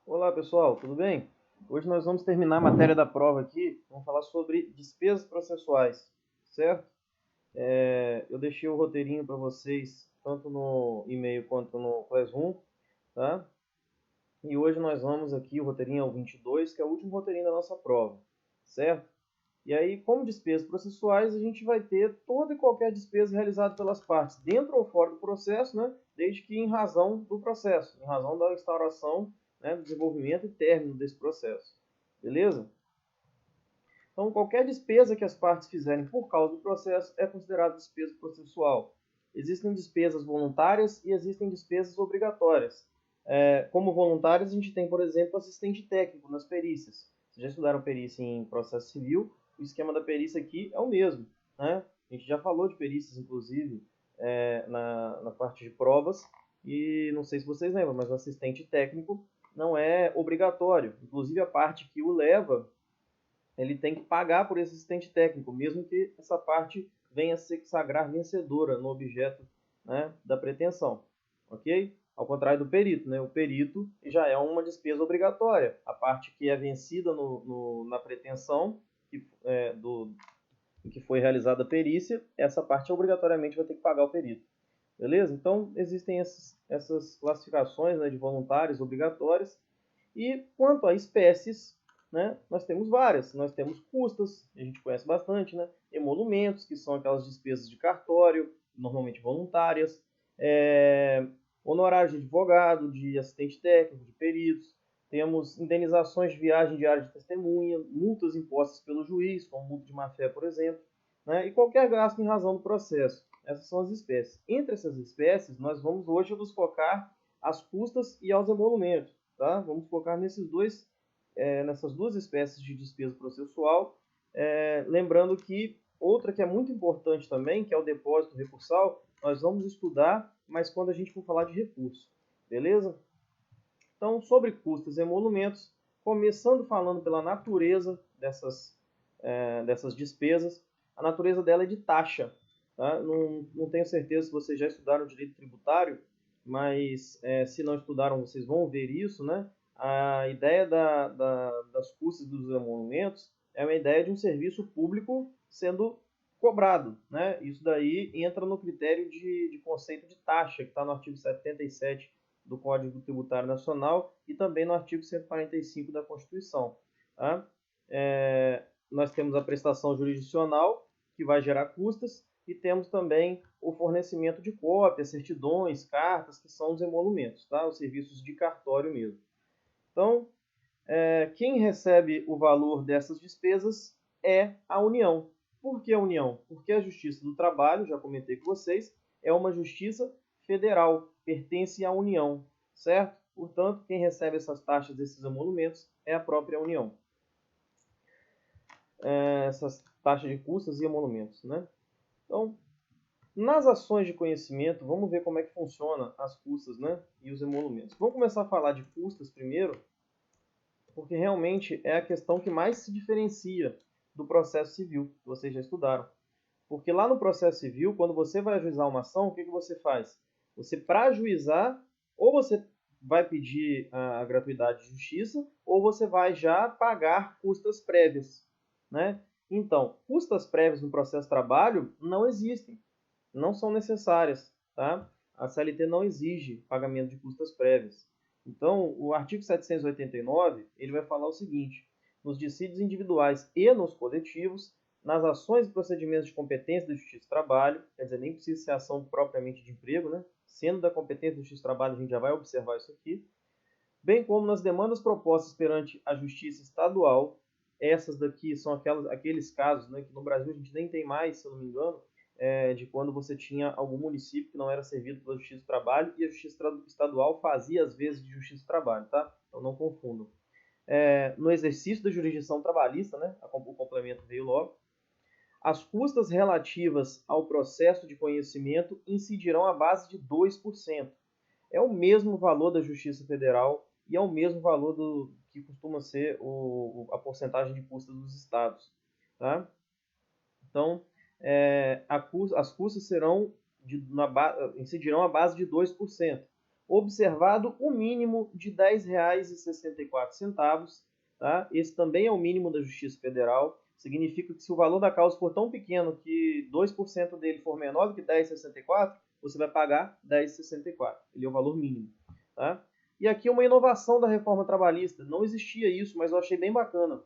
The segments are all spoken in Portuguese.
Olá pessoal, tudo bem? Hoje nós vamos terminar a matéria da prova aqui. Vamos falar sobre despesas processuais, certo? Eu deixei o roteirinho para vocês, tanto no e-mail quanto no Classroom, tá? E hoje nós vamos aqui, o roteirinho é o 22, que é o último roteirinho da nossa prova, certo? E aí, como despesas processuais, a gente vai ter toda e qualquer despesa realizada pelas partes, dentro ou fora do processo, né? Desde que em razão do processo, em razão da instauração, né, do desenvolvimento e término desse processo. Beleza? Então, qualquer despesa que as partes fizerem por causa do processo é considerada despesa processual. Existem despesas voluntárias e existem despesas obrigatórias. Como voluntárias, a gente tem, por exemplo, assistente técnico nas perícias. Vocês já estudaram perícia em processo civil, o esquema da perícia aqui é o mesmo. Né? A gente já falou de perícias, inclusive, na parte de provas, e não sei se vocês lembram, mas o assistente técnico não é obrigatório. Inclusive, a parte que o leva, ele tem que pagar por esse assistente técnico, mesmo que essa parte venha a se sagrar vencedora no objeto, né, da pretensão, ok? Ao contrário do perito, né? O perito já é uma despesa obrigatória. A parte que é vencida na pretensão, em que foi realizada a perícia, essa parte obrigatoriamente vai ter que pagar o perito. Beleza? Então, existem essas classificações, né, de voluntárias obrigatórias. E quanto a espécies, né, nós temos várias. Nós temos custas, a gente conhece bastante, né? Emolumentos, que são aquelas despesas de cartório, normalmente voluntárias. É, Honorários de advogado, de assistente técnico, de peritos. Temos indenizações de viagem diária de testemunha, multas impostas pelo juiz, como multa de má-fé, por exemplo, né? E qualquer gasto em razão do processo. Essas são as espécies. Entre essas espécies, nós vamos hoje nos focar às custas e aos emolumentos. Tá? Vamos focar nessas duas espécies de despesa processual. Lembrando que outra que é muito importante também, que é o depósito recursal, nós vamos estudar, mas quando a gente for falar de recurso. Beleza? Então, sobre custas e emolumentos, começando falando pela natureza dessas despesas, a natureza dela é de taxa. Tá? Não tenho certeza se vocês já estudaram direito tributário, mas se não estudaram, vocês vão ver isso, né? A ideia das custas e dos emolumentos é uma ideia de um serviço público sendo cobrado, né? Isso daí entra no critério de conceito de taxa, que está no artigo 77 do Código Tributário Nacional e também no artigo 145 da Constituição. Tá? Nós temos a prestação jurisdicional, que vai gerar custas, e temos também o fornecimento de cópias, certidões, cartas, que são os emolumentos, tá? Os serviços de cartório mesmo. Então, quem recebe o valor dessas despesas é a União. Por que a União? Porque a Justiça do Trabalho, já comentei com vocês, é uma justiça federal, pertence à União, certo? Portanto, quem recebe essas taxas, esses emolumentos, é a própria União. Essas taxas de custas e emolumentos, né? Então, nas ações de conhecimento, vamos ver como é que funciona as custas, né, e os emolumentos. Vamos começar a falar de custas primeiro, porque realmente é a questão que mais se diferencia do processo civil, que vocês já estudaram. Porque lá no processo civil, quando você vai ajuizar uma ação, o que você faz? Você, para ajuizar, ou você vai pedir a gratuidade de justiça, ou você vai já pagar custas prévias, né? Então, custas prévias no processo de trabalho não existem, não são necessárias, tá? A CLT não exige pagamento de custas prévias. Então, o artigo 789, ele vai falar o seguinte: nos dissídios individuais e nos coletivos, nas ações e procedimentos de competência da Justiça do Trabalho, quer dizer, nem precisa ser ação propriamente de emprego, né? Sendo da competência da Justiça do Trabalho, a gente já vai observar isso aqui, bem como nas demandas propostas perante a Justiça Estadual. Essas daqui são aqueles casos, né, que no Brasil a gente nem tem mais, se eu não me engano, de quando você tinha algum município que não era servido pela Justiça do Trabalho e a Justiça Estadual fazia às vezes de Justiça do Trabalho, tá? Então não confundam. No exercício da jurisdição trabalhista, né, o complemento veio logo, as custas relativas ao processo de conhecimento incidirão à base de 2%. É o mesmo valor da Justiça Federal e é o mesmo valor do que costuma ser a porcentagem de custas dos estados. Tá? Então, as custas incidirão à base de 2%. observado o mínimo de R$ 10,64. Tá? Esse também é o mínimo da Justiça Federal. Significa que se o valor da causa for tão pequeno que 2% dele for menor do que 10,64, você vai pagar 10,64. Ele é o valor mínimo. Tá? E aqui uma inovação da reforma trabalhista. Não existia isso, mas eu achei bem bacana.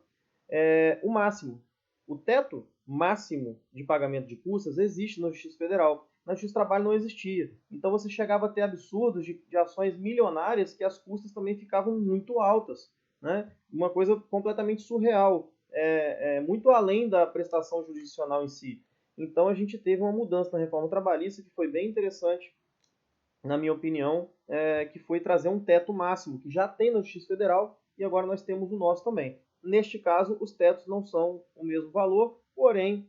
O máximo. O teto máximo de pagamento de custas existe na Justiça Federal. Na Justiça do Trabalho não existia. Então você chegava a ter absurdos de ações milionárias que as custas também ficavam muito altas. Né? Uma coisa completamente surreal. Muito além da prestação jurisdicional em si. Então a gente teve uma mudança na reforma trabalhista que foi bem interessante, na minha opinião, que foi trazer um teto máximo, que já tem na Justiça Federal, e agora nós temos o nosso também. Neste caso, os tetos não são o mesmo valor, porém,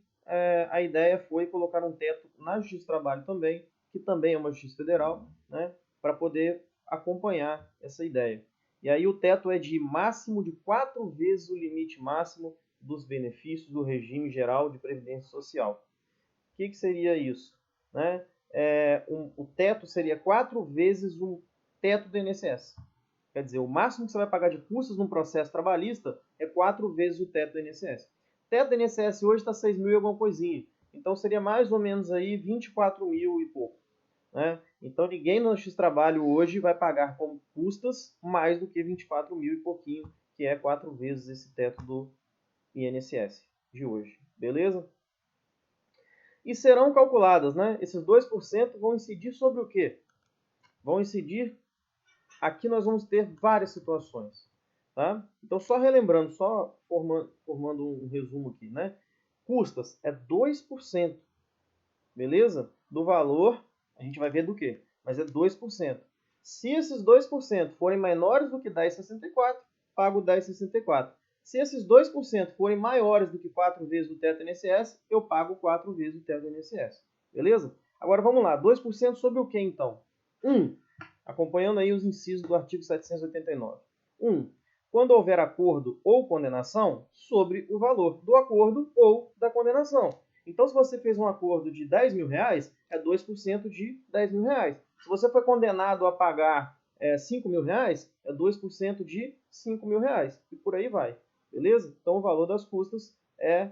a ideia foi colocar um teto na Justiça do Trabalho também, que também é uma Justiça Federal, né, para poder acompanhar essa ideia. E aí o teto é de máximo de 4 vezes o limite máximo dos benefícios do regime geral de previdência social. O que seria isso? Né? O teto seria 4 vezes o teto do INSS. Quer dizer, o máximo que você vai pagar de custos num processo trabalhista é 4 vezes o teto do INSS. O teto do INSS hoje está 6 mil e alguma coisinha. Então seria mais ou menos aí 24 mil e pouco. Né? Então ninguém no Justiça do Trabalho hoje vai pagar como custas mais do que 24 mil e pouquinho, que é 4 vezes esse teto do INSS de hoje. Beleza? E serão calculadas, né? Esses 2% vão incidir sobre o quê? Vão incidir, aqui nós vamos ter várias situações. Tá? Então, só relembrando, só formando um resumo aqui, né? Custas é 2%, beleza? Do valor, a gente vai ver do quê? Mas é 2%. Se esses 2% forem menores do que 10,64, pago 10,64. Se esses 2% forem maiores do que 4 vezes o teto INSS, eu pago 4 vezes o teto INSS. Beleza? Agora vamos lá. 2% sobre o que então? 1. Acompanhando aí os incisos do artigo 789. 1. Quando houver acordo ou condenação, sobre o valor do acordo ou da condenação. Então, se você fez um acordo de 10 mil reais, é 2% de 10 mil reais. Se você foi condenado a pagar 5 mil reais, é 2% de 5 mil reais. E por aí vai. Beleza? Então, o valor das custas é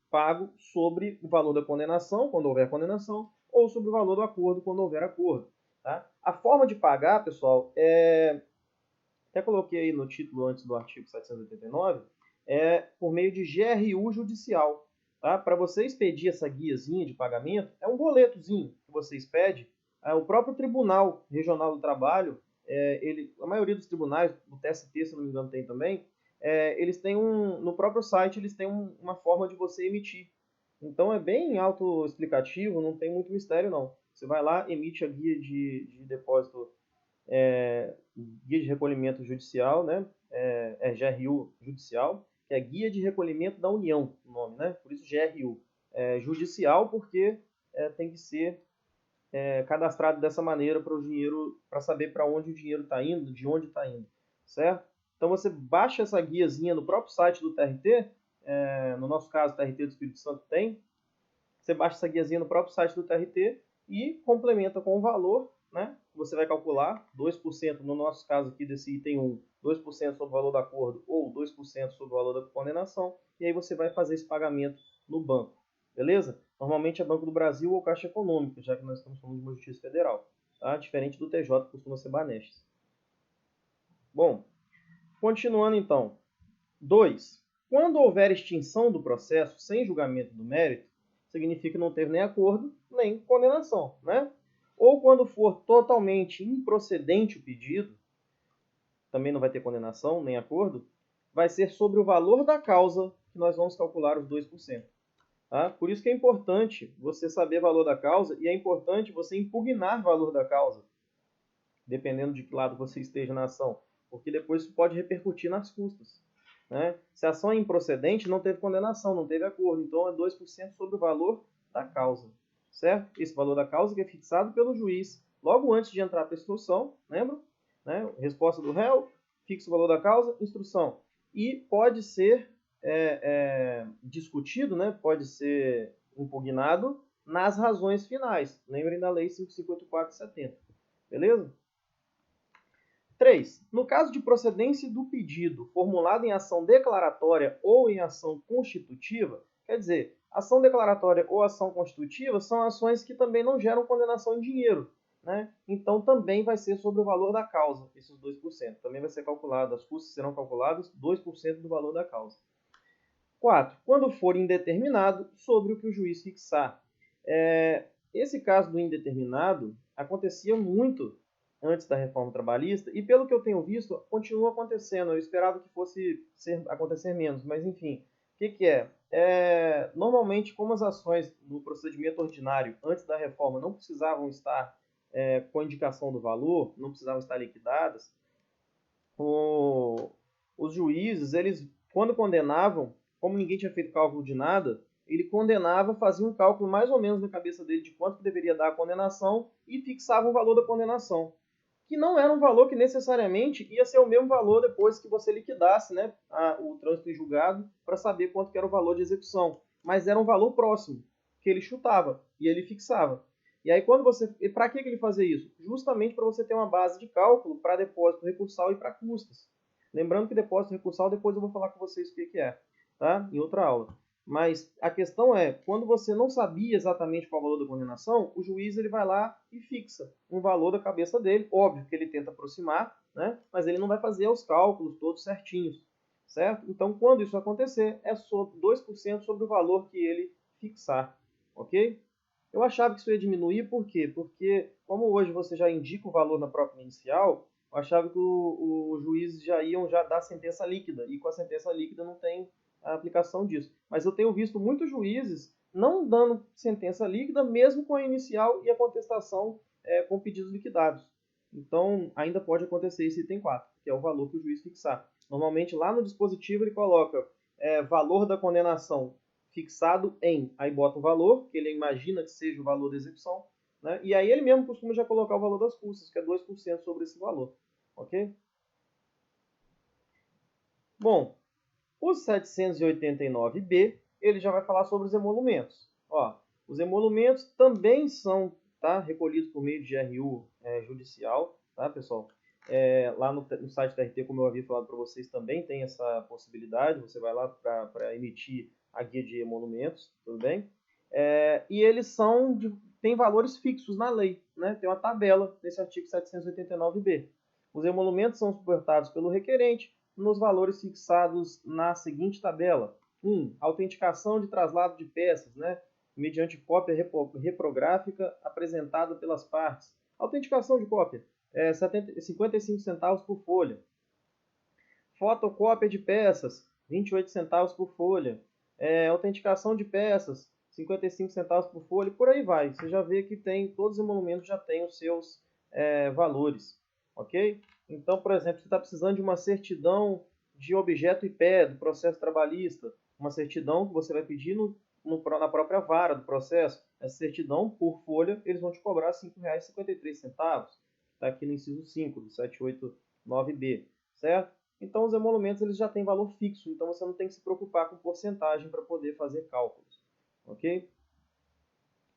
pago sobre o valor da condenação, quando houver condenação, ou sobre o valor do acordo, quando houver acordo. Tá? A forma de pagar, pessoal, até coloquei aí no título antes do artigo 789, por meio de GRU judicial. Tá? Para você expedir essa guiazinha de pagamento, é um boletozinho que você expede. O próprio Tribunal Regional do Trabalho, a maioria dos tribunais, o TST, se não me engano, tem também, eles têm no próprio site, eles têm uma forma de você emitir. Então é bem autoexplicativo, não tem muito mistério não. Você vai lá, emite a guia de depósito, guia de recolhimento judicial, né? GRU judicial, que é Guia de Recolhimento da União, o nome, né? Por isso GRU. Judicial porque tem que ser cadastrado dessa maneira para o dinheiro, para saber para onde o dinheiro está indo, de onde está indo, certo? Então você baixa essa guiazinha no próprio site do TRT, no nosso caso o TRT do Espírito Santo tem, você baixa essa guiazinha no próprio site do TRT e complementa com o valor, né? Você vai calcular 2%, no nosso caso aqui desse item 1, 2% sobre o valor do acordo ou 2% sobre o valor da condenação, e aí você vai fazer esse pagamento no banco, beleza? Normalmente é Banco do Brasil ou Caixa Econômica, já que nós estamos falando de uma Justiça Federal, tá? Diferente do TJ, que costuma ser Banestes. Bom, continuando então. 2. Quando houver extinção do processo sem julgamento do mérito, significa que não teve nem acordo, nem condenação, né? Ou quando for totalmente improcedente o pedido, também não vai ter condenação, nem acordo, vai ser sobre o valor da causa que nós vamos calcular os 2%. Tá? Por isso que é importante você saber o valor da causa e é importante você impugnar o valor da causa, dependendo de que lado você esteja na ação, porque depois isso pode repercutir nas custas. Né? Se a ação é improcedente, não teve condenação, não teve acordo, então é 2% sobre o valor da causa. Certo? Esse valor da causa que é fixado pelo juiz logo antes de entrar para a instrução, lembra? Né? Resposta do réu, fixa o valor da causa, instrução. E pode ser discutido, né? Pode ser impugnado nas razões finais. Lembrem da Lei 554/70. Beleza? 3. No caso de procedência do pedido formulado em ação declaratória ou em ação constitutiva, quer dizer, ação declaratória ou ação constitutiva são ações que também não geram condenação em dinheiro, né? Então também vai ser sobre o valor da causa, esses 2%. Também vai ser calculado, as custas serão calculadas 2% do valor da causa. 4. Quando for indeterminado, sobre o que o juiz fixar. Esse caso do indeterminado acontecia muito antes da reforma trabalhista e, pelo que eu tenho visto, continua acontecendo. Eu esperava que fosse acontecer menos, mas enfim. O que é? Normalmente, como as ações no procedimento ordinário antes da reforma não precisavam estar com a indicação do valor, não precisavam estar liquidadas, os juízes, eles, quando condenavam, como ninguém tinha feito cálculo de nada, ele condenava, fazia um cálculo mais ou menos na cabeça dele de quanto que deveria dar a condenação e fixava o valor da condenação, que não era um valor que necessariamente ia ser o mesmo valor depois que você liquidasse, né, o trânsito em julgado para saber quanto que era o valor de execução, mas era um valor próximo, que ele chutava e ele fixava. E aí, para que ele fazia isso? Justamente para você ter uma base de cálculo para depósito recursal e para custas. Lembrando que depósito recursal, depois eu vou falar com vocês o que é, tá? Em outra aula. Mas a questão é, quando você não sabia exatamente qual é o valor da condenação, o juiz ele vai lá e fixa um valor da cabeça dele. Óbvio que ele tenta aproximar, né? Mas ele não vai fazer os cálculos todos certinhos, certo? Então, quando isso acontecer, é sobre 2% sobre o valor que ele fixar, ok? Eu achava que isso ia diminuir, por quê? Porque, como hoje você já indica o valor na própria inicial, eu achava que os juízes já iam dar sentença líquida, e com a sentença líquida não tem a aplicação disso. Mas eu tenho visto muitos juízes não dando sentença líquida, mesmo com a inicial e a contestação com pedidos liquidados. Então, ainda pode acontecer esse item 4, que é o valor que o juiz fixar. Normalmente, lá no dispositivo, ele coloca valor da condenação fixado em, aí bota o valor, que ele imagina que seja o valor da execução, né? E aí ele mesmo costuma já colocar o valor das custas, que é 2% sobre esse valor, ok? Bom, o 789B, ele já vai falar sobre os emolumentos. Ó, os emolumentos também são recolhidos por meio de GRU judicial, tá, pessoal? Lá no site da RT, como eu havia falado para vocês, também tem essa possibilidade. Você vai lá para emitir a guia de emolumentos, tudo bem? E eles têm valores fixos na lei, né? Tem uma tabela nesse artigo 789B. Os emolumentos são suportados pelo requerente nos valores fixados na seguinte tabela. 1. Autenticação de traslado de peças, né? Mediante cópia reprográfica apresentada pelas partes. Autenticação de cópia, 55 centavos por folha. Fotocópia de peças, 28 centavos por folha. Autenticação de peças, 55 centavos por folha, por aí vai. Você já vê que todos os emolumentos já têm os seus valores, ok? Então, por exemplo, você está precisando de uma certidão de objeto e pé do processo trabalhista, uma certidão que você vai pedir na própria vara do processo. Essa certidão, por folha, eles vão te cobrar R$ 5,53. Está aqui no inciso 5 do 789B, certo? Então, os emolumentos eles já têm valor fixo, então você não tem que se preocupar com porcentagem para poder fazer cálculos, ok?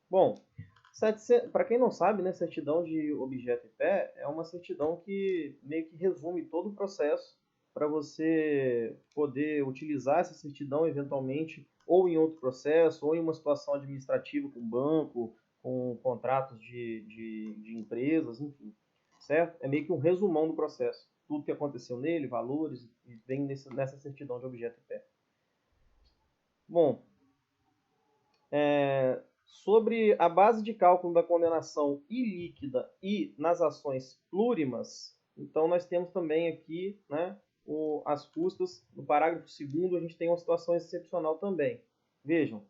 Bom, para quem não sabe, né, certidão de objeto e pé é uma certidão que meio que resume todo o processo para você poder utilizar essa certidão eventualmente ou em outro processo, ou em uma situação administrativa com banco, com contratos de empresas, enfim, certo? É meio que um resumão do processo. Tudo que aconteceu nele, valores, vem nessa certidão de objeto e pé. Bom, sobre a base de cálculo da condenação ilíquida e nas ações plurimas, então nós temos também aqui, né, as custas. No parágrafo 2º, a gente tem uma situação excepcional também. Vejam,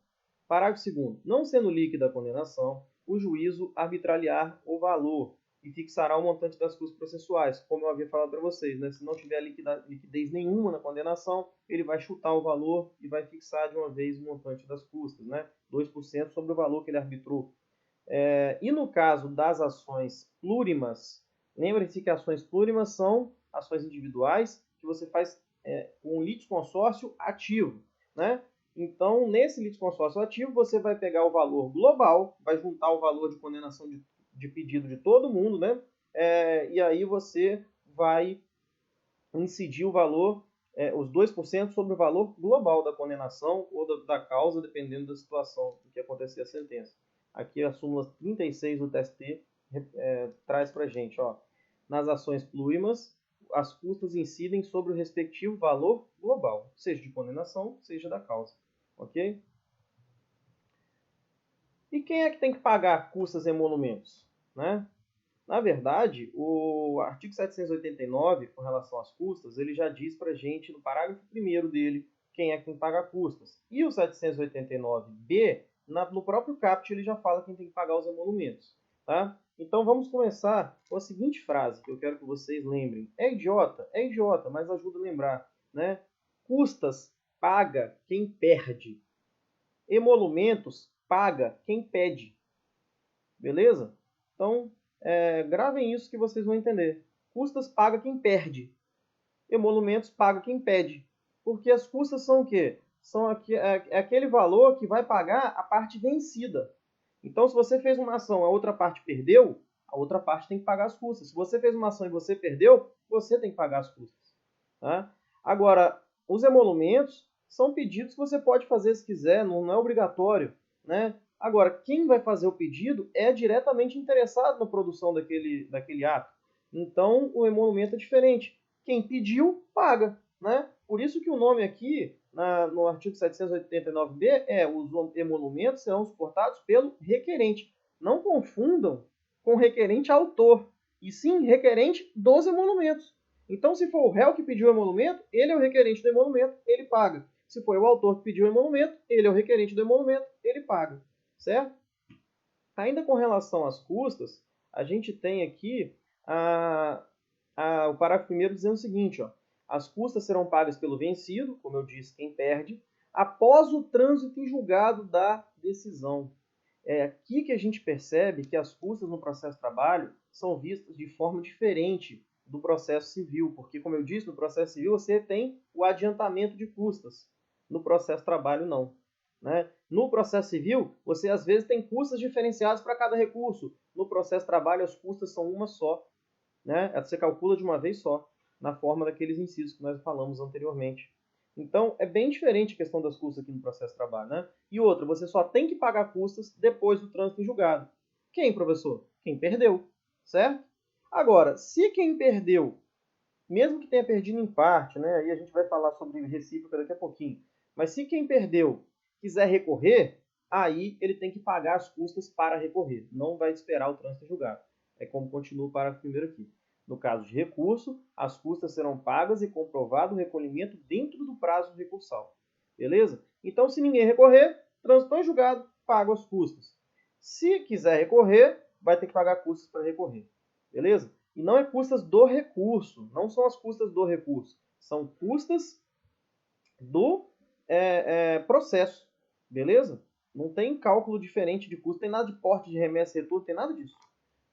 parágrafo 2º. Não sendo líquida a condenação, o juízo arbitrará o valor e fixará o montante das custas processuais, como eu havia falado para vocês, né? Se não tiver liquidez nenhuma na condenação, ele vai chutar o valor e vai fixar de uma vez o montante das custas, né? 2% sobre o valor que ele arbitrou. E no caso das ações plurimas, lembre-se que ações plurimas são ações individuais que você faz um litisconsórcio ativo, né? Então, nesse litisconsórcio ativo, você vai pegar o valor global, vai juntar o valor de condenação de pedido de todo mundo, né? E aí você vai incidir o valor, os 2% sobre o valor global da condenação ou da causa, dependendo da situação em que acontecer a sentença. Aqui a súmula 36 do TST traz para a gente, ó, nas ações plurimas, as custas incidem sobre o respectivo valor global, seja de condenação, seja da causa. Ok? E quem é que tem que pagar custas e emolumentos? Né? Na verdade, o artigo 789, com relação às custas, ele já diz para a gente, no parágrafo 1º dele, quem é que tem que pagar custas. E o 789b, no próprio caput, ele já fala quem tem que pagar os emolumentos. Tá? Então, vamos começar com a seguinte frase, que eu quero que vocês lembrem. É idiota, mas ajuda a lembrar. Né? Custas paga quem perde. Emolumentos paga quem pede. Beleza? Então, gravem isso que vocês vão entender. Custas paga quem perde. Emolumentos paga quem pede. Porque as custas são o quê? São aquele valor que vai pagar a parte vencida. Então, se você fez uma ação e a outra parte perdeu, a outra parte tem que pagar as custas. Se você fez uma ação e você perdeu, você tem que pagar as custas. Tá? Agora, os emolumentos são pedidos que você pode fazer se quiser, não é obrigatório. Né? Agora, quem vai fazer o pedido é diretamente interessado na produção daquele ato. Então, o emolumento é diferente. Quem pediu, paga. Né? Por isso que o nome aqui, no artigo 789b, os emolumentos serão suportados pelo requerente. Não confundam com requerente autor, e sim requerente dos emolumentos. Então, se for o réu que pediu o emolumento, ele é o requerente do emolumento, ele paga. Se for o autor que pediu o emolumento, ele é o requerente do emolumento, ele paga. Certo? Ainda com relação às custas, a gente tem aqui o parágrafo 1º dizendo o seguinte, ó, as custas serão pagas pelo vencido, como eu disse, quem perde, após o trânsito em julgado da decisão. É aqui que a gente percebe que as custas no processo de trabalho são vistas de forma diferente do processo civil, porque, como eu disse, no processo civil você tem o adiantamento de custas, no processo de trabalho não. Né? No processo civil, você às vezes tem custas diferenciadas para cada recurso. No processo de trabalho, as custas são uma só. Né? Você calcula de uma vez só, na forma daqueles incisos que nós falamos anteriormente. Então, é bem diferente a questão das custas aqui no processo de trabalho. Né? E outra, você só tem que pagar custas depois do trânsito em julgado. Quem, professor? Quem perdeu, certo? Agora, se quem perdeu, mesmo que tenha perdido em parte, né? Aí a gente vai falar sobre recíproca daqui a pouquinho, mas se quem perdeu quiser recorrer, aí ele tem que pagar as custas para recorrer. Não vai esperar o trânsito em julgado. É como continua o parágrafo 1º aqui. No caso de recurso, as custas serão pagas e comprovado o recolhimento dentro do prazo recursal. Beleza? Então, se ninguém recorrer, trânsito em julgado, paga as custas. Se quiser recorrer, vai ter que pagar custas para recorrer. Beleza? E não é custas do recurso. Não são as custas do recurso. São custas do processo. Beleza? Não tem cálculo diferente de custo, tem nada de porte de remessa e retorno, tem nada disso.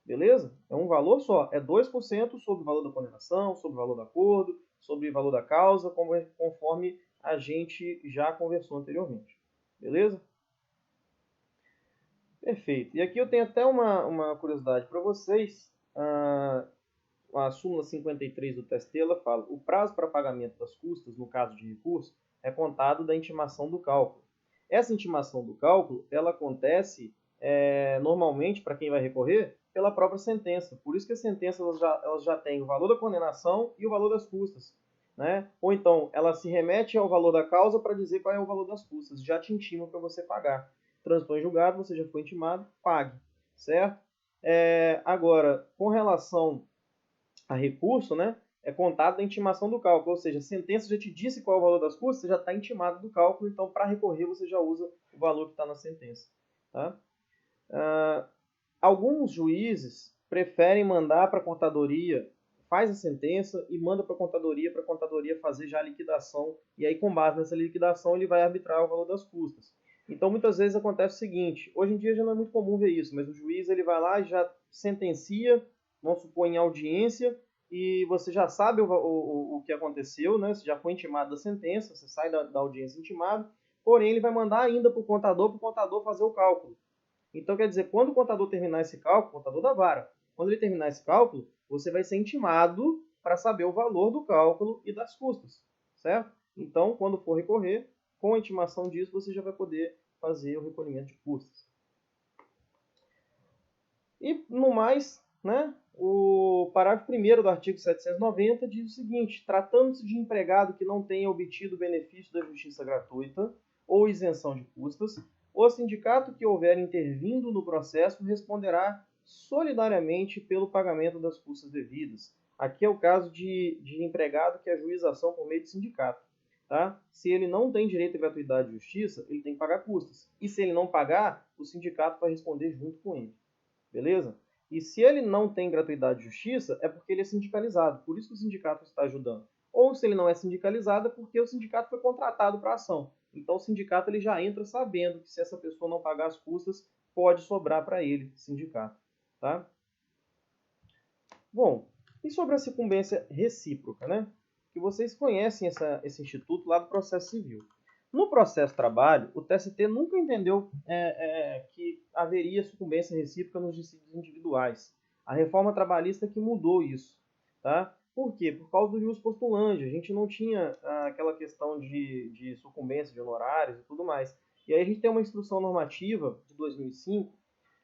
Beleza? É um valor só. É 2% sobre o valor da condenação, sobre o valor do acordo, sobre o valor da causa, conforme a gente já conversou anteriormente. Beleza? Perfeito. E aqui eu tenho até uma curiosidade para vocês. A súmula 53 do TST, ela fala: o prazo para pagamento das custas, no caso de recurso, é contado da intimação do cálculo. Essa intimação do cálculo, ela acontece normalmente, para quem vai recorrer, pela própria sentença. Por isso que as sentenças elas já têm o valor da condenação e o valor das custas. Né? Ou então, ela se remete ao valor da causa para dizer qual é o valor das custas. Já te intima para você pagar. Transitou em julgado, você já foi intimado, pague. Certo? Agora, com relação a recurso, né, é contado da intimação do cálculo, ou seja, a sentença já te disse qual é o valor das custas, você já está intimado do cálculo, então para recorrer você já usa o valor que está na sentença. Tá? Alguns juízes preferem mandar para a contadoria, faz a sentença e manda para a contadoria fazer já a liquidação, e aí com base nessa liquidação ele vai arbitrar o valor das custas. Então muitas vezes acontece o seguinte, hoje em dia já não é muito comum ver isso, mas o juiz ele vai lá e já sentencia, vamos supor, em audiência, e você já sabe o que aconteceu, né? Você já foi intimado da sentença, você sai da audiência intimado, porém ele vai mandar ainda para o contador fazer o cálculo. Então quer dizer, quando o contador terminar esse cálculo, o contador da vara, quando ele terminar esse cálculo, você vai ser intimado para saber o valor do cálculo e das custas, certo? Então, quando for recorrer, com a intimação disso, você já vai poder fazer o recolhimento de custas. E, no mais, né, o parágrafo 1º do artigo 790 diz o seguinte: tratando-se de empregado que não tenha obtido o benefício da justiça gratuita ou isenção de custas, o sindicato que houver intervindo no processo responderá solidariamente pelo pagamento das custas devidas. Aqui é o caso de empregado que ajuiza ação por meio de sindicato. Tá? Se ele não tem direito à gratuidade de justiça, ele tem que pagar custas. E se ele não pagar, o sindicato vai responder junto com ele. Beleza? E se ele não tem gratuidade de justiça, é porque ele é sindicalizado. Por isso que o sindicato está ajudando. Ou se ele não é sindicalizado, é porque o sindicato foi contratado para a ação. Então o sindicato ele já entra sabendo que se essa pessoa não pagar as custas, pode sobrar para ele, sindicato. Tá? Bom, e sobre a sucumbência recíproca, né? Que vocês conhecem esse instituto lá do processo civil. No processo trabalho, o TST nunca entendeu que haveria sucumbência recíproca nos dissídios individuais. A reforma trabalhista que mudou isso. Tá? Por quê? Por causa do ius postulandi. A gente não tinha aquela questão de sucumbência de honorários e tudo mais. E aí a gente tem uma instrução normativa de 2005,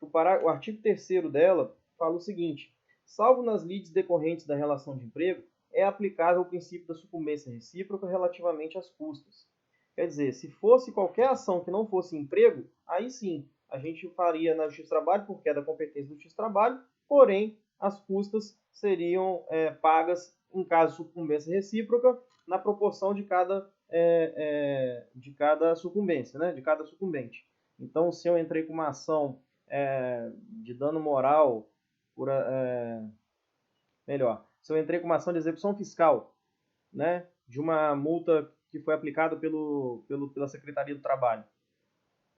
o artigo 3º dela fala o seguinte: salvo nas lides decorrentes da relação de emprego, é aplicável o princípio da sucumbência recíproca relativamente às custas. Quer dizer, se fosse qualquer ação que não fosse emprego, aí sim, a gente faria na Justiça do Trabalho, porque é da competência do Justiça do Trabalho, porém, as custas seriam pagas, em caso de sucumbência recíproca, na proporção de cada sucumbência, né? De cada sucumbente. Então, se eu entrei com uma ação de dano moral, se eu entrei com uma ação de execução fiscal, né? De uma multa que foi aplicada pela Secretaria do Trabalho.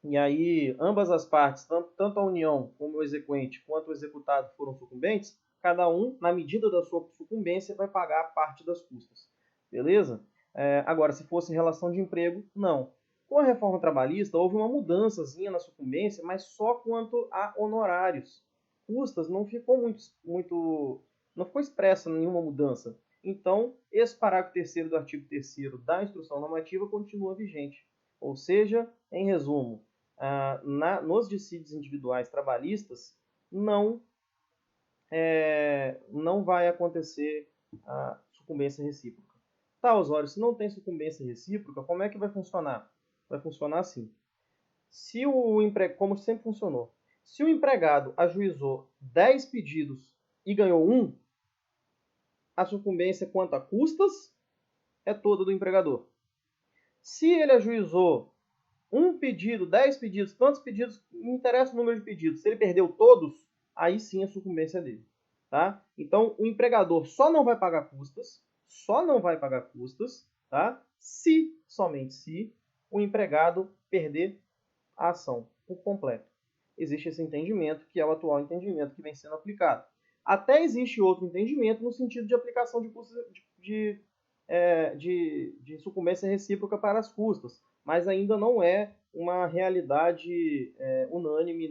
E aí, ambas as partes, tanto a União como o exequente, quanto o executado foram sucumbentes, cada um, na medida da sua sucumbência, vai pagar parte das custas. Beleza? Agora, se fosse relação de emprego, não. Com a reforma trabalhista, houve uma mudançazinha na sucumbência, mas só quanto a honorários. Custas não ficou não ficou expressa nenhuma mudança. Então, esse parágrafo 3º do artigo 3º da Instrução Normativa continua vigente. Ou seja, em resumo, nos dissídios individuais trabalhistas, não vai acontecer a sucumbência recíproca. Tá, Osório, se não tem sucumbência recíproca, como é que vai funcionar? Vai funcionar assim. Como sempre funcionou. Se o empregado ajuizou 10 pedidos e ganhou 1, a sucumbência quanto a custas é toda do empregador. Se ele ajuizou 1 pedido, 10 pedidos, quantos pedidos, não interessa o número de pedidos, se ele perdeu todos, aí sim a sucumbência é dele. Tá? Então, o empregador só não vai pagar custas, tá? Somente se, o empregado perder a ação por completo. Existe esse entendimento, que é o atual entendimento que vem sendo aplicado. Até existe outro entendimento no sentido de aplicação de custas de sucumbência recíproca para as custas, mas ainda não é uma realidade unânime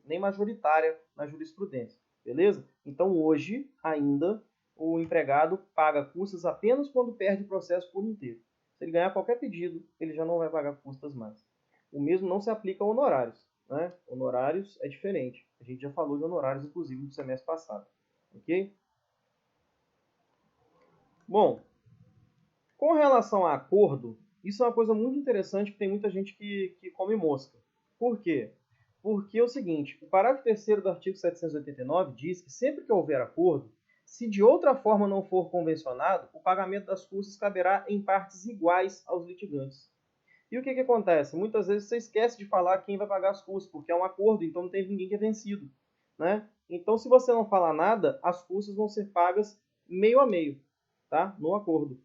nem majoritária na jurisprudência. Beleza? Então, hoje, ainda, o empregado paga custas apenas quando perde o processo por inteiro. Se ele ganhar qualquer pedido, ele já não vai pagar custas mais. O mesmo não se aplica a honorários. Né? Honorários é diferente. A gente já falou de honorários, inclusive, no semestre passado. Ok? Bom, com relação a acordo, isso é uma coisa muito interessante, que tem muita gente que come mosca. Por quê? Porque é o seguinte, o parágrafo 3º do artigo 789 diz que sempre que houver acordo, se de outra forma não for convencionado, o pagamento das custas caberá em partes iguais aos litigantes. E o que acontece? Muitas vezes você esquece de falar quem vai pagar as custas, porque é um acordo, então não tem ninguém que é vencido. Né? Então, se você não falar nada, as custas vão ser pagas meio a meio, tá? No acordo.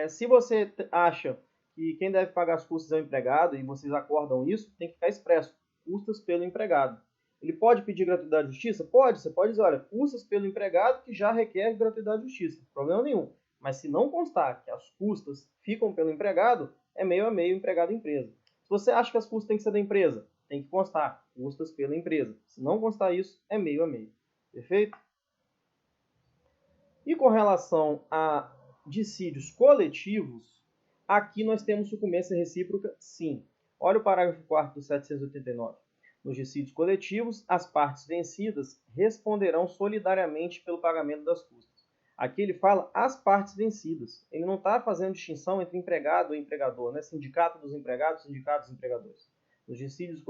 Se você acha que quem deve pagar as custas é o empregado, e vocês acordam isso, tem que ficar expresso. Custas pelo empregado. Ele pode pedir gratuidade de justiça? Pode. Você pode dizer, olha, custas pelo empregado que já requer gratuidade de justiça. Problema nenhum. Mas se não constar que as custas ficam pelo empregado, é meio a meio empregado-empresa. Se você acha que as custas têm que ser da empresa, tem que constar custas pela empresa. Se não constar isso, é meio a meio. Perfeito? E com relação a dissídios coletivos, aqui nós temos sucumbência recíproca, sim. Olha o parágrafo 4º do 789. Nos dissídios coletivos, as partes vencidas responderão solidariamente pelo pagamento das custas. Aqui ele fala as partes vencidas. Ele não está fazendo distinção entre empregado e empregador, né? Sindicato dos empregados, sindicato dos empregadores. Nos dissídios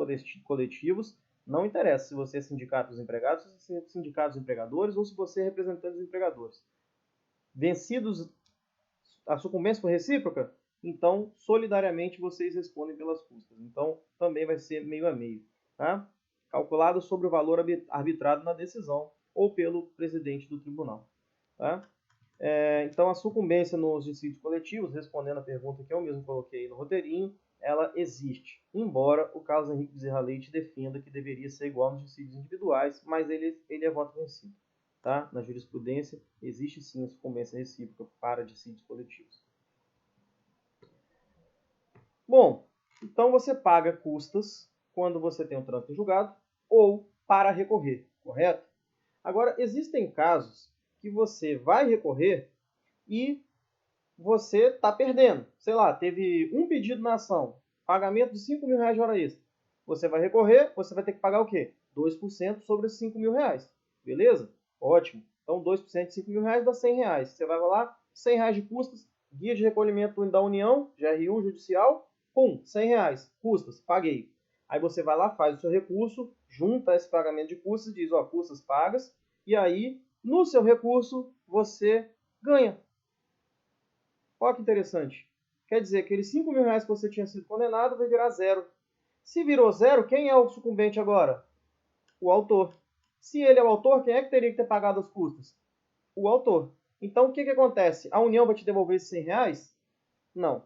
coletivos, não interessa se você é sindicato dos empregados, se você é sindicato dos empregadores ou se você é representante dos empregadores. Vencidos, a sucumbência for recíproca, então solidariamente vocês respondem pelas custas. Então também vai ser meio a meio. Tá? Calculado sobre o valor arbitrado na decisão ou pelo presidente do tribunal. Tá? Então a sucumbência nos dissídios coletivos, respondendo a pergunta que eu mesmo coloquei no roteirinho, ela existe, embora o Carlos Henrique Bezerra Leite defenda que deveria ser igual nos dissídios individuais, mas ele é voto vencido. Tá? Na jurisprudência, existe sim a sucumbência recíproca para dissídios coletivos. Bom, então você paga custas quando você tem um trânsito em julgado ou para recorrer, correto? Agora, existem casos que você vai recorrer e você está perdendo. Sei lá, teve um pedido na ação, pagamento de R$5.000 de hora extra. Você vai recorrer, você vai ter que pagar o quê? 2% sobre esses R$5.000. Beleza? Ótimo. Então, 2% de R$5.000 dá R$100. Você vai lá, R$100 de custas, guia de recolhimento da União, GRU, judicial, pum, R$100. Custas, paguei. Aí você vai lá, faz o seu recurso, junta esse pagamento de custas, diz, ó, custas pagas, e aí, no seu recurso, você ganha. Olha que interessante. Quer dizer, aqueles R$5.000 que você tinha sido condenado vai virar zero. Se virou zero, quem é o sucumbente agora? O autor. Se ele é o autor, quem é que teria que ter pagado as custas? O autor. Então, o que acontece? A União vai te devolver esses R$100? Não.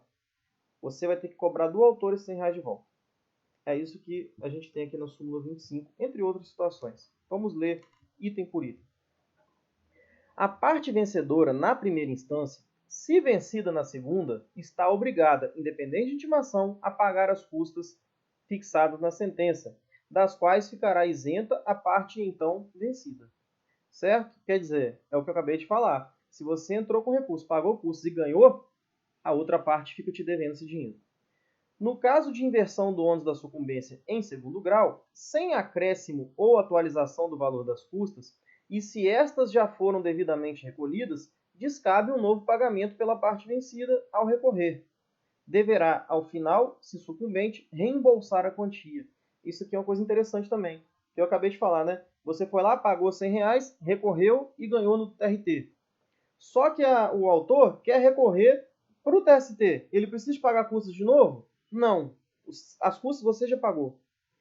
Você vai ter que cobrar do autor esses R$100 de volta. É isso que a gente tem aqui na súmula 25, entre outras situações. Vamos ler item por item. A parte vencedora na primeira instância, se vencida na segunda, está obrigada, independente de intimação, a pagar as custas fixadas na sentença, das quais ficará isenta a parte então vencida. Certo? Quer dizer, é o que eu acabei de falar. Se você entrou com recurso, pagou custos e ganhou, a outra parte fica te devendo esse dinheiro. No caso de inversão do ônus da sucumbência em segundo grau, sem acréscimo ou atualização do valor das custas, e se estas já foram devidamente recolhidas, descabe um novo pagamento pela parte vencida ao recorrer. Deverá, ao final, se sucumbente, reembolsar a quantia. Isso aqui é uma coisa interessante também, que eu acabei de falar, né? Você foi lá, pagou R$100, recorreu e ganhou no TRT. Só que o autor quer recorrer para o TST. Ele precisa pagar custas de novo? Não. As custas você já pagou.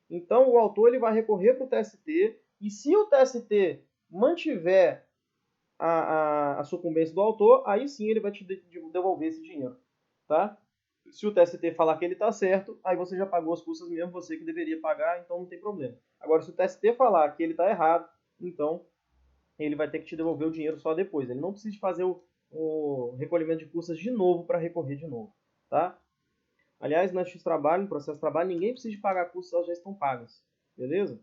Então, o autor ele vai recorrer para o TST e se o TST mantiver a sucumbência do autor, aí sim ele vai te devolver esse dinheiro. Tá? Se o TST falar que ele está certo, aí você já pagou as custas mesmo, você que deveria pagar, então não tem problema. Agora, se o TST falar que ele está errado, então ele vai ter que te devolver o dinheiro só depois. Ele não precisa fazer o recolhimento de custas de novo para recorrer de novo. Tá? Aliás, na Justiça do Trabalho, no processo de trabalho, ninguém precisa de pagar custas, elas já estão pagas. Beleza?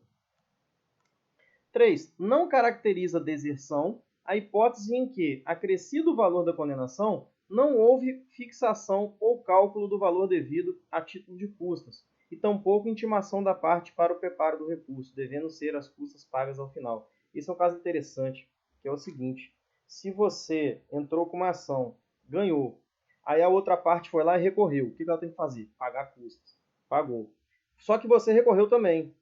3. Não caracteriza deserção a hipótese em que, acrescido o valor da condenação, não houve fixação ou cálculo do valor devido a título de custas, e tampouco intimação da parte para o preparo do recurso, devendo ser as custas pagas ao final. Esse é um caso interessante, que é o seguinte: se você entrou com uma ação, ganhou, aí a outra parte foi lá e recorreu, o que ela tem que fazer? Pagar custas. Pagou. Só que você recorreu também,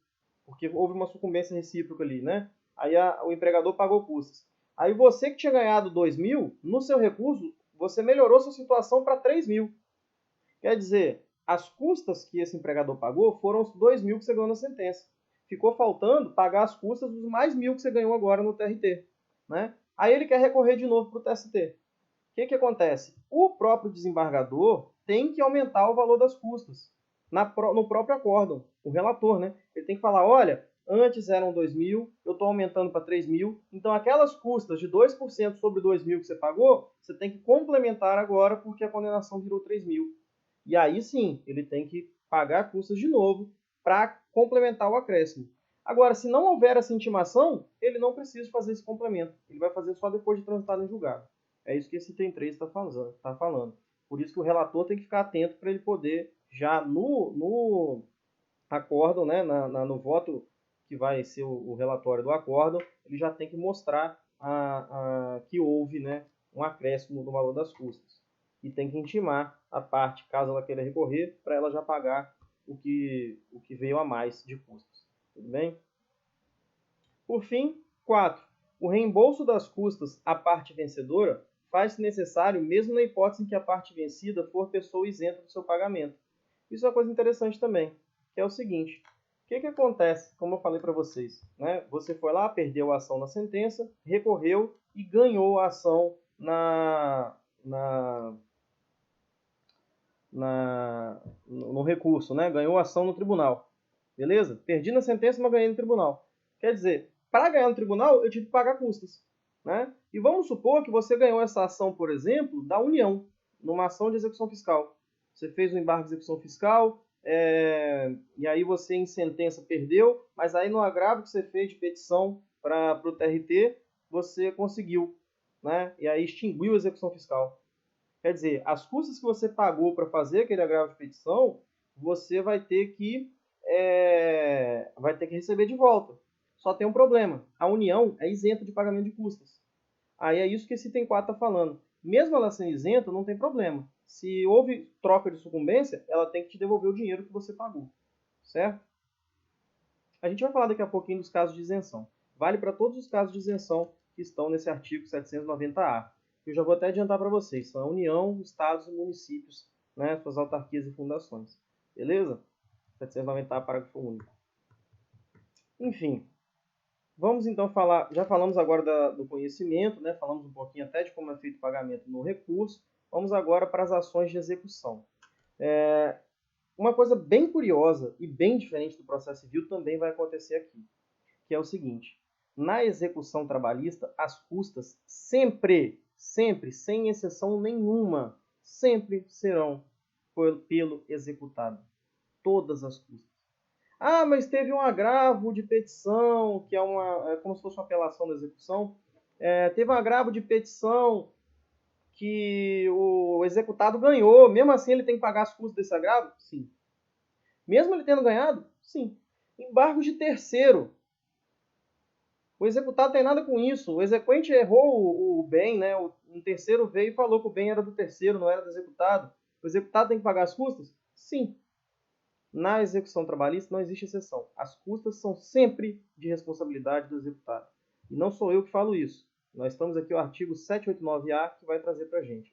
porque houve uma sucumbência recíproca ali, né? Aí o empregador pagou custas. Aí você que tinha ganhado 2.000, no seu recurso, você melhorou sua situação para 3.000. Quer dizer, as custas que esse empregador pagou foram os 2.000 que você ganhou na sentença. Ficou faltando pagar as custas dos mais 1.000 que você ganhou agora no TRT. Né? Aí ele quer recorrer de novo para o TST. O que acontece? O próprio desembargador tem que aumentar o valor das custas no próprio acórdão, o relator, né? Ele tem que falar, olha, antes eram 2.000, eu estou aumentando para 3.000, então aquelas custas de 2% sobre 2.000 que você pagou, você tem que complementar agora porque a condenação virou 3.000. E aí sim, ele tem que pagar custas de novo para complementar o acréscimo. Agora, se não houver essa intimação, ele não precisa fazer esse complemento. Ele vai fazer só depois de transitar no julgado. É isso que esse item 3 está falando. Por isso que o relator tem que ficar atento para ele poder, já no acórdão, né, no voto que vai ser o relatório do acórdão, ele já tem que mostrar que houve, né, um acréscimo no valor das custas. E tem que intimar a parte, caso ela queira recorrer, para ela já pagar o que veio a mais de custos. Tudo bem? Por fim, 4. O reembolso das custas à parte vencedora faz-se necessário mesmo na hipótese em que a parte vencida for pessoa isenta do seu pagamento. Isso é uma coisa interessante também, que é o seguinte: o que acontece, como eu falei para vocês, né? Você foi lá, perdeu a ação na sentença, recorreu e ganhou a ação no recurso, né? Ganhou a ação no tribunal. Beleza? Perdi na sentença, mas ganhei no tribunal. Quer dizer, para ganhar no tribunal, eu tive que pagar custas. Né? E vamos supor que você ganhou essa ação, por exemplo, da União, numa ação de execução fiscal. Você fez um embargo de execução fiscal, e aí você em sentença perdeu, mas aí no agravo que você fez de petição para o TRT, você conseguiu, né? E aí extinguiu a execução fiscal. Quer dizer, as custas que você pagou para fazer aquele agravo de petição, você vai ter que receber de volta. Só tem um problema. A União é isenta de pagamento de custas. Aí é isso que esse item 4 está falando. Mesmo ela sendo isenta, não tem problema. Se houve troca de sucumbência, ela tem que te devolver o dinheiro que você pagou. Certo? A gente vai falar daqui a pouquinho dos casos de isenção. Vale para todos os casos de isenção que estão nesse artigo 790-A. Eu já vou até adiantar para vocês. São a União, Estados e Municípios, né, suas autarquias e fundações. Beleza? 790-A, parágrafo único. Enfim, vamos então falar, já falamos agora do conhecimento, né? Falamos um pouquinho até de como é feito o pagamento no recurso. Vamos agora para as ações de execução. Uma coisa bem curiosa e bem diferente do processo civil também vai acontecer aqui, que é o seguinte: na execução trabalhista, as custas sempre, sem exceção nenhuma, sempre serão pelo executado. Todas as custas. Ah, mas teve um agravo de petição, que é como se fosse uma apelação da execução. Teve um agravo de petição que o executado ganhou. Mesmo assim, ele tem que pagar as custas desse agravo? Sim. Mesmo ele tendo ganhado? Sim. Embargos de terceiro. O executado tem nada com isso. O exequente errou o bem, né? Um terceiro veio e falou que o bem era do terceiro, não era do executado. O executado tem que pagar as custas? Sim. Na execução trabalhista não existe exceção. As custas são sempre de responsabilidade do executado. E não sou eu que falo isso. Nós estamos aqui no artigo 789-A que vai trazer para a gente.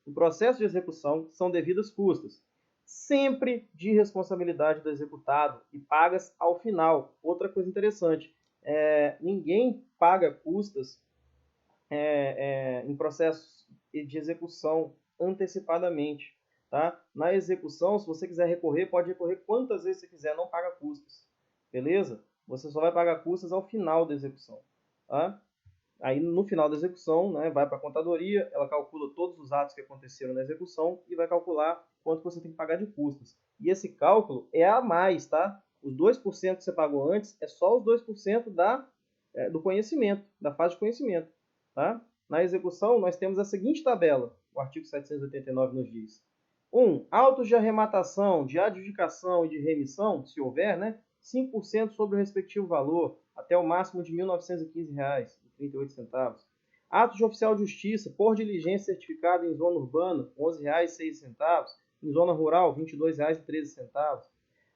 No processo de execução são devidas custas, sempre de responsabilidade do executado e pagas ao final. Outra coisa interessante, ninguém paga custas em processos de execução antecipadamente. Tá? Na execução, se você quiser recorrer, pode recorrer quantas vezes você quiser, não paga custas. Beleza? Você só vai pagar custas ao final da execução. Tá? Aí no final da execução, né, vai para a contadoria, ela calcula todos os atos que aconteceram na execução e vai calcular quanto você tem que pagar de custas. E esse cálculo é a mais, tá? Os 2% que você pagou antes é só os 2% do conhecimento, da fase de conhecimento. Tá? Na execução, nós temos a seguinte tabela, o artigo 789 nos diz. 1. Autos de arrematação, de adjudicação e de remissão, se houver, né? 5% sobre o respectivo valor, até o máximo de R$ 1.915,38. Atos de oficial de justiça, por diligência certificada em zona urbana, R$ 11,06. Em zona rural, R$ 22,13.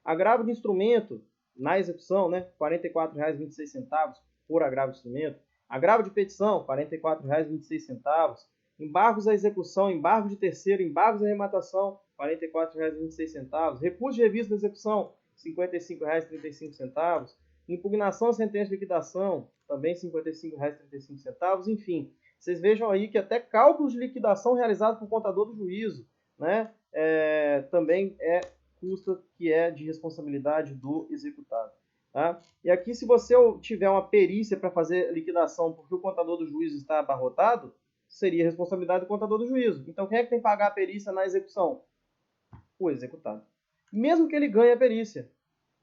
Agravo de instrumento, na execução, né? R$ 44,26 por agravo de instrumento. Agravo de petição, R$ 44,26. Embargos à execução, embargo de terceiro, embargos à arrematação, R$ 44,26. Recurso de revista da execução, R$ 55,35. Impugnação à sentença de liquidação, também R$ 55,35. Enfim, vocês vejam aí que até cálculos de liquidação realizados por contador do juízo, né, também é custo que é de responsabilidade do executado. Tá? E aqui, se você tiver uma perícia para fazer liquidação porque o contador do juízo está abarrotado, seria responsabilidade do contador do juízo. Então, quem é que tem que pagar a perícia na execução? O executado. Mesmo que ele ganhe a perícia.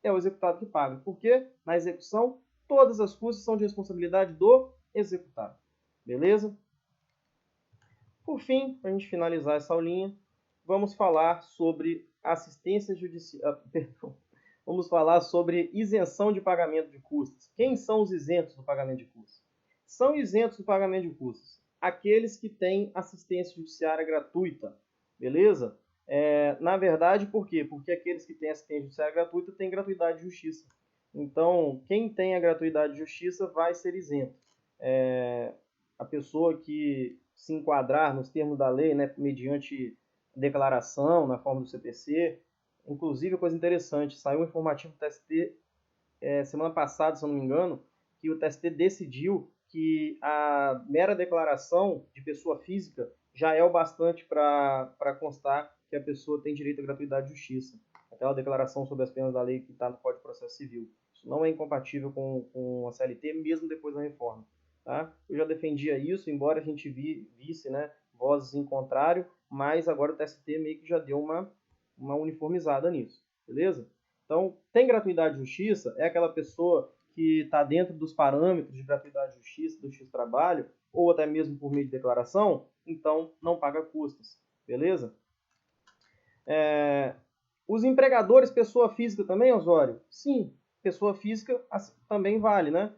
é o executado que paga. Porque na execução, todas as custas são de responsabilidade do executado. Beleza? Por fim, para a gente finalizar essa aulinha, vamos falar sobre assistência judicial. Vamos falar sobre isenção de pagamento de custas. Quem são os isentos do pagamento de custas? São isentos do pagamento de custas aqueles que têm assistência judiciária gratuita. Beleza? Na verdade, por quê? Porque aqueles que têm assistência judiciária gratuita têm gratuidade de justiça. Então, quem tem a gratuidade de justiça vai ser isento. A pessoa que se enquadrar nos termos da lei, né, mediante declaração, na forma do CPC. Inclusive, coisa interessante, saiu um informativo do TST semana passada, se eu não me engano, que o TST decidiu que a mera declaração de pessoa física já é o bastante para constar que a pessoa tem direito à gratuidade de justiça. Aquela declaração sobre as penas da lei que está no Código de Processo Civil. Isso não é incompatível com a CLT, mesmo depois da reforma. Tá? Eu já defendia isso, embora a gente visse, né, vozes em contrário, mas agora o TST meio que já deu uma uniformizada nisso, beleza? Então, tem gratuidade de justiça, é aquela pessoa que está dentro dos parâmetros de gratuidade de justiça, do X-Trabalho, ou até mesmo por meio de declaração, então não paga custas, beleza? Os empregadores, pessoa física também, Osório? Sim, pessoa física também vale, né?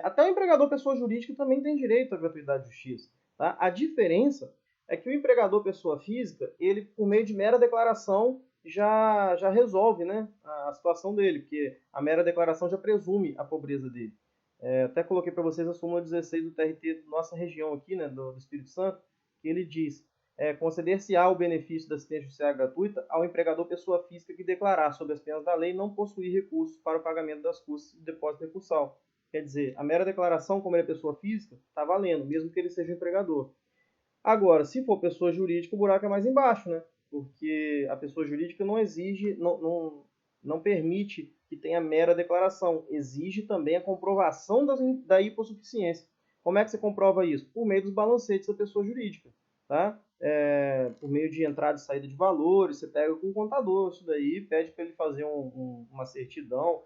Até o empregador, pessoa jurídica, também tem direito à gratuidade de justiça. Tá? A diferença é que o empregador, pessoa física, ele, por meio de mera declaração, já resolve, né, a situação dele, porque a mera declaração já presume a pobreza dele. Até coloquei para vocês a súmula 16 do TRT da nossa região aqui, né, do Espírito Santo, que ele diz: conceder-se-á o benefício da assistência judiciária gratuita ao empregador pessoa física que declarar, sob as penas da lei, não possuir recursos para o pagamento das custas do depósito recursal. Quer dizer, a mera declaração, como ele é pessoa física, está valendo, mesmo que ele seja empregador. Agora, se for pessoa jurídica, o buraco é mais embaixo, né? Porque a pessoa jurídica não exige, não permite que tenha mera declaração. Exige também a comprovação da hipossuficiência. Como é que você comprova isso? Por meio dos balancetes da pessoa jurídica, tá? Por meio de entrada e saída de valores, você pega com o contador isso daí, pede para ele fazer uma certidão,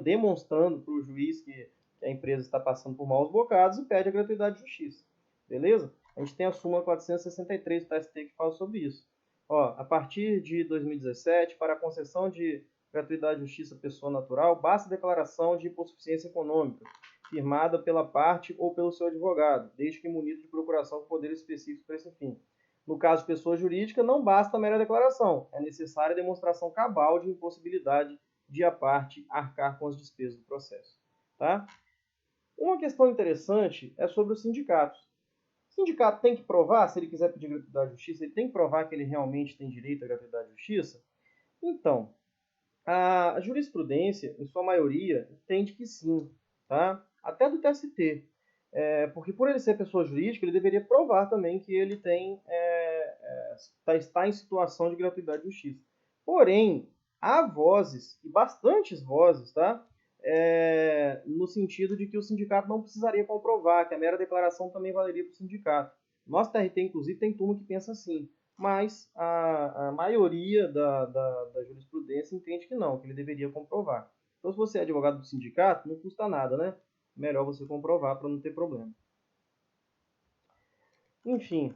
demonstrando para o juiz que a empresa está passando por maus bocados e pede a gratuidade de justiça. Beleza? A gente tem a súmula 463 do TST que fala sobre isso. A partir de 2017, para a concessão de gratuidade de justiça à pessoa natural, basta declaração de hipossuficiência econômica, firmada pela parte ou pelo seu advogado, desde que munido de procuração com poderes específicos para esse fim. No caso de pessoa jurídica, não basta a mera declaração, é necessária a demonstração cabal de impossibilidade de a parte arcar com as despesas do processo. Tá? Uma questão interessante é sobre os sindicatos. O sindicato tem que provar, se ele quiser pedir gratuidade de justiça, ele tem que provar que ele realmente tem direito à gratuidade de justiça? Então, a jurisprudência, em sua maioria, entende que sim, tá? Até do TST. Porque por ele ser pessoa jurídica, ele deveria provar também que ele está em situação de gratuidade de justiça. Porém, há vozes, e bastantes vozes, tá? No sentido de que o sindicato não precisaria comprovar, que a mera declaração também valeria para o sindicato. Nosso TRT, inclusive, tem turma que pensa assim, mas a maioria da jurisprudência entende que não, que ele deveria comprovar. Então, se você é advogado do sindicato, não custa nada, né? Melhor você comprovar para não ter problema. Enfim,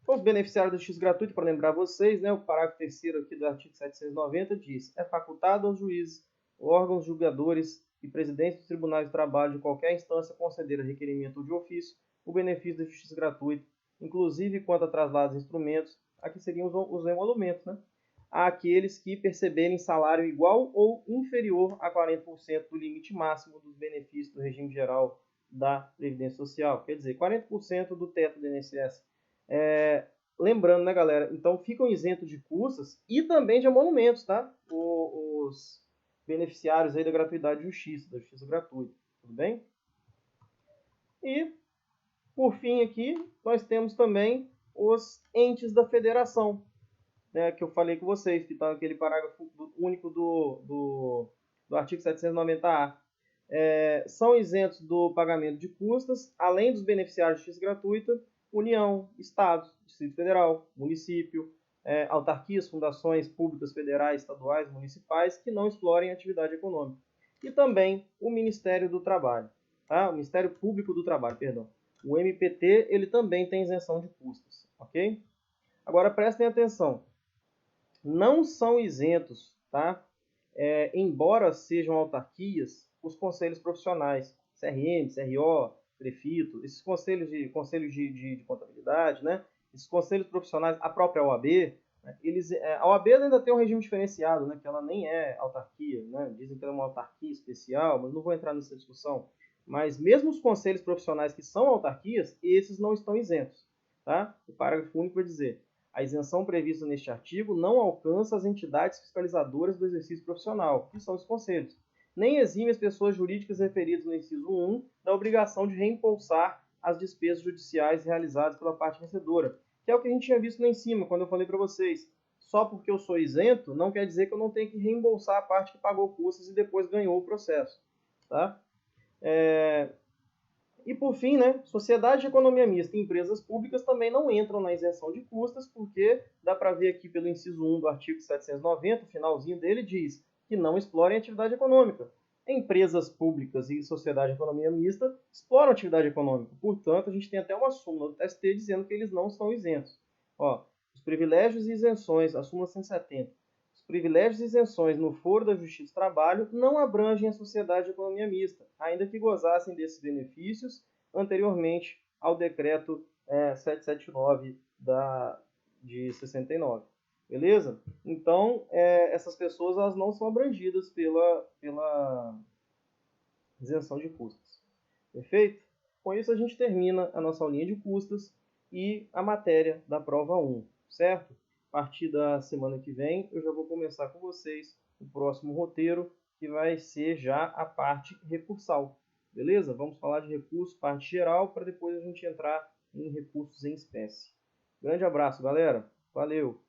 os beneficiários da justiça gratuita, para lembrar vocês, né, o parágrafo 3º aqui do artigo 790 diz: é facultado aos juízes, órgãos julgadores e presidentes dos tribunais de trabalho de qualquer instância conceder a requerimento de ofício o benefício da justiça gratuita, inclusive quanto a traslados e instrumentos, aqui seriam os emolumentos, né, àqueles que perceberem salário igual ou inferior a 40% do limite máximo dos benefícios do regime geral da Previdência Social. Quer dizer, 40% do teto do INSS. Lembrando, né, galera? Então ficam isentos de custas e também de emolumentos, tá? Os beneficiários aí da gratuidade de justiça, da justiça gratuita. Tudo bem? E, por fim, aqui, nós temos também os entes da federação, né, que eu falei com vocês, que está naquele parágrafo único do artigo 790-A. São isentos do pagamento de custas, além dos beneficiários de justiça gratuita, União, Estados, Distrito Federal, município, autarquias, fundações públicas federais, estaduais, municipais que não explorem atividade econômica. E também o Ministério do Trabalho, tá? O Ministério Público do Trabalho, perdão. O MPT, ele também tem isenção de custas, ok? Agora prestem atenção, não são isentos, tá? Embora sejam autarquias, os conselhos profissionais, CRM, CRO, Prefito, esses conselhos de contabilidade, né? Esses conselhos profissionais, a própria OAB, né? A OAB ainda tem um regime diferenciado, né? Que ela nem é autarquia, né? Dizem que ela é uma autarquia especial, mas não vou entrar nessa discussão. Mas mesmo os conselhos profissionais que são autarquias, esses não estão isentos, tá? O parágrafo único vai dizer: a isenção prevista neste artigo não alcança as entidades fiscalizadoras do exercício profissional, que são os conselhos, nem exime as pessoas jurídicas referidas no inciso 1 da obrigação de reembolsar as despesas judiciais realizadas pela parte vencedora, que é o que a gente tinha visto lá em cima, quando eu falei para vocês. Só porque eu sou isento, não quer dizer que eu não tenho que reembolsar a parte que pagou custas e depois ganhou o processo. Tá? E por fim, né, sociedade de economia mista e empresas públicas também não entram na isenção de custas, porque dá para ver aqui pelo inciso 1 do artigo 790, o finalzinho dele diz que não explorem atividade econômica. Empresas públicas e sociedade de economia mista exploram atividade econômica, portanto, a gente tem até uma súmula do TST dizendo que eles não estão isentos. Ó, os privilégios e isenções, a súmula 170. Os privilégios e isenções no foro da Justiça do Trabalho não abrangem a sociedade de economia mista, ainda que gozassem desses benefícios anteriormente ao decreto 779 de 69. Beleza? Então, essas pessoas elas não são abrangidas pela isenção de custas. Perfeito? Com isso, a gente termina a nossa aulinha de custas e a matéria da prova 1, certo? A partir da semana que vem, eu já vou começar com vocês o próximo roteiro, que vai ser já a parte recursal. Beleza? Vamos falar de recurso, parte geral, para depois a gente entrar em recursos em espécie. Grande abraço, galera. Valeu!